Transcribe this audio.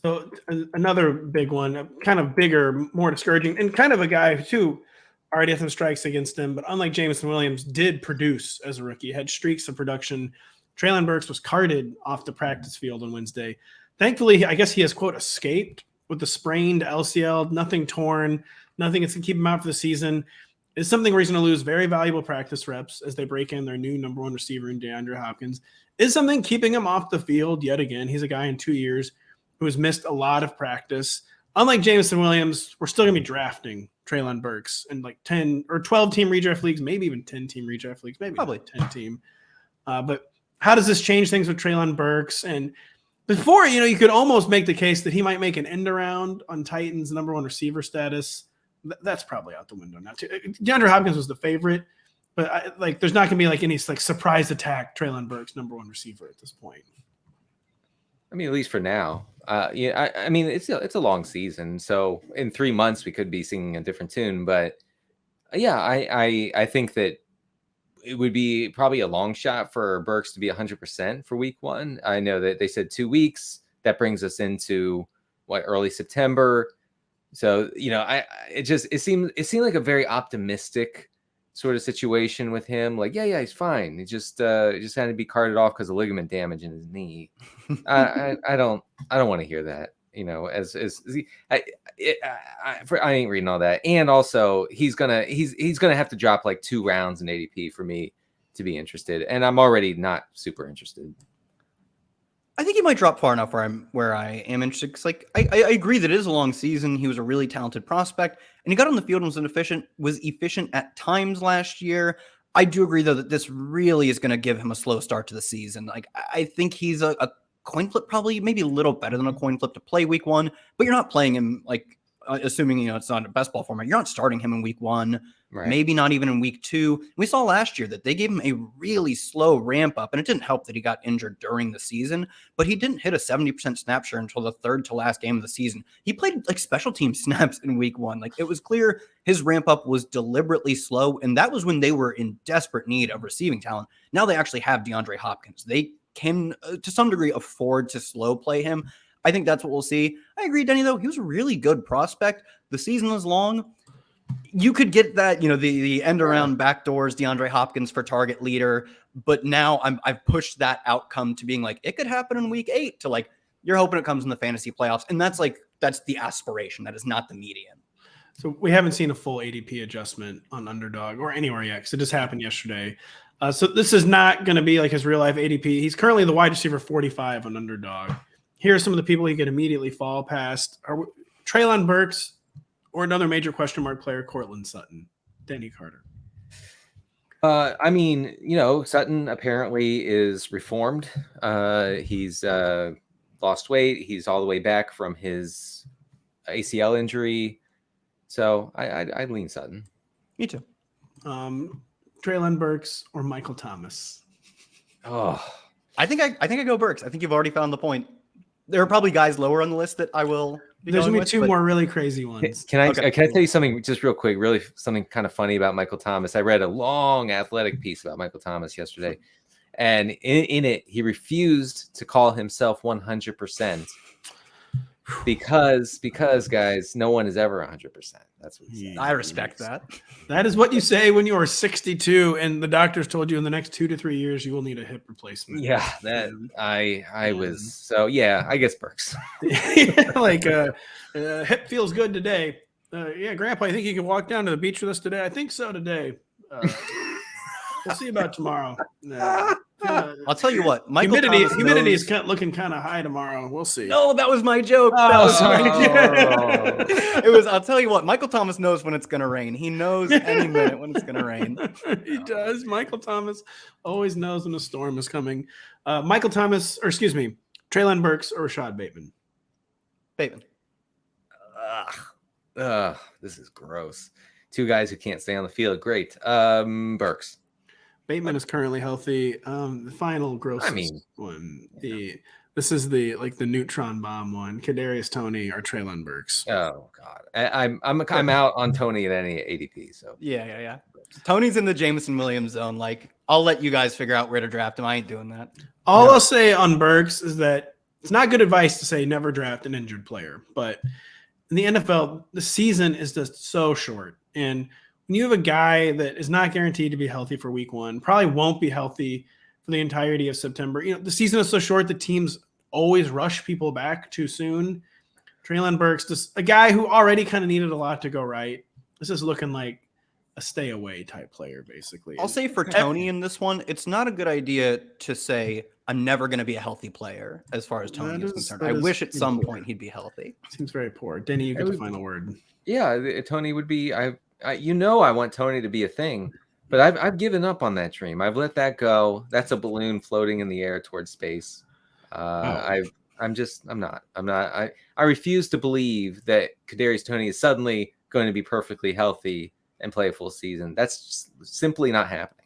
So another big one, kind of bigger, more discouraging, and kind of a guy who already had some strikes against him, but unlike Jameson Williams, did produce as a rookie, had streaks of production. Treylon Burks was carted off the practice field on Wednesday. Thankfully, I guess he has, quote, escaped with the sprained LCL, nothing torn, nothing that's going to keep him out for the season. It's something where he's going to lose very valuable practice reps as they break in their new number one receiver in DeAndre Hopkins. Is something keeping him off the field yet again. He's a guy in 2 years who has missed a lot of practice. Unlike Jameson Williams, we're still going to be drafting Treylon Burks in like 10 or 12 team redraft leagues, maybe even 10 team redraft leagues, maybe probably 10 team. But how does this change things with Treylon Burks? And before, you could almost make the case that he might make an end around on Titans' number one receiver status. That's probably out the window now too. DeAndre Hopkins was the favorite, but there's not going to be any surprise attack Treylon Burks number one receiver at this point. I mean, at least for now. I mean, it's a long season, so in 3 months we could be singing a different tune. But yeah, I think that it would be probably a long shot for Burks to be 100% for week 1. I know that they said 2 weeks. That brings us into early September. So it seemed like a very optimistic sort of situation with him. He's fine. He just had to be carted off because of ligament damage in his knee. I don't want to hear that. I ain't reading all that. And also he's gonna have to drop 2 rounds in ADP for me to be interested. And I'm already not super interested. I think he might drop far enough where I am interested. Because I agree that it is a long season. He was a really talented prospect, and he got on the field and was efficient at times last year. I do agree though that this really is going to give him a slow start to the season. I think he's a coin flip, probably maybe a little better than a coin flip to play week 1, but you're not playing him assuming it's not a best ball format. You're not starting him in week 1. Right. Maybe not even in week 2. We saw last year that they gave him a really slow ramp up, and it didn't help that he got injured during the season, but he didn't hit a 70% snap share until the third to last game of the season. He played special team snaps in week 1. It was clear his ramp up was deliberately slow, and that was when they were in desperate need of receiving talent. Now they actually have DeAndre Hopkins. They can, to some degree, afford to slow play him. I think that's what we'll see. I agree, Denny, though. He was a really good prospect. The season was long. You could get that, the end around backdoors, DeAndre Hopkins for target leader. But now I've pushed that outcome to being it could happen in week 8 to you're hoping it comes in the fantasy playoffs. And that's the aspiration. That is not the median. So we haven't seen a full ADP adjustment on Underdog or anywhere yet, because it just happened yesterday. So this is not going to be his real life ADP. He's currently the wide receiver 45 on Underdog. Here are some of the people he could immediately fall past. Treylon Burks or another major question mark player, Courtland Sutton, Denny Carter. I mean, Sutton apparently is reformed. He's lost weight. He's all the way back from his ACL injury. So I'd lean Sutton. Me too. Treylon Burks or Michael Thomas. Oh, I think I go Burks. I think you've already found the point. There are probably guys lower on the list that I will. There's going to be 2 more really crazy ones. Can I tell you something just real quick? Really, something kind of funny about Michael Thomas. I read a long Athletic piece about Michael Thomas yesterday, and in it, he refused to call himself 100% because guys, no one is ever 100%. That's what he said. I respect that. That is what you say when you are 62 and the doctors told you in the next 2 to 3 years you will need a hip replacement. Yeah, that I was so yeah. I guess Burks. Hip feels good today. Yeah, Grandpa, you think you can walk down to the beach with us today? I think so today. We'll see about tomorrow. I'll tell you what. Humidity is looking kind of high tomorrow. We'll see. No, that was my joke. Sorry. It was. I'll tell you what. Michael Thomas knows when it's going to rain. He knows any minute when it's going to rain. He does. Michael Thomas always knows when a storm is coming. Treylon Burks or Rashad Bateman. Bateman. This is gross. 2 guys who can't stay on the field. Great. Burks. Bateman is currently healthy. The final gross one. This is the neutron bomb one. Kadarius Toney or Treylon Burks. Oh God, I'm out on Toney at any ADP. So yeah. Toney's in the Jameson Williams zone. I'll let you guys figure out where to draft him. I ain't doing that. I'll say on Burks is that it's not good advice to say never draft an injured player, but in the NFL, the season is just so short. And when you have a guy that is not guaranteed to be healthy for week 1, probably won't be healthy for the entirety of September. The season is so short that teams always rush people back too soon. Treylon Burks, just a guy who already kind of needed a lot to go right. This is looking like a stay away type player, basically. I'll say for Tony in this one, it's not a good idea to say I'm never going to be a healthy player as far as Tony is concerned. I wish at some point he'd be healthy. Seems very poor. Denny, you get the final word. Yeah, Tony would be. I want Tony to be a thing, but I've given up on that dream. I've let that go. That's a balloon floating in the air towards space. I refuse to believe that Kadarius Toney is suddenly going to be perfectly healthy and play a full season. That's simply not happening.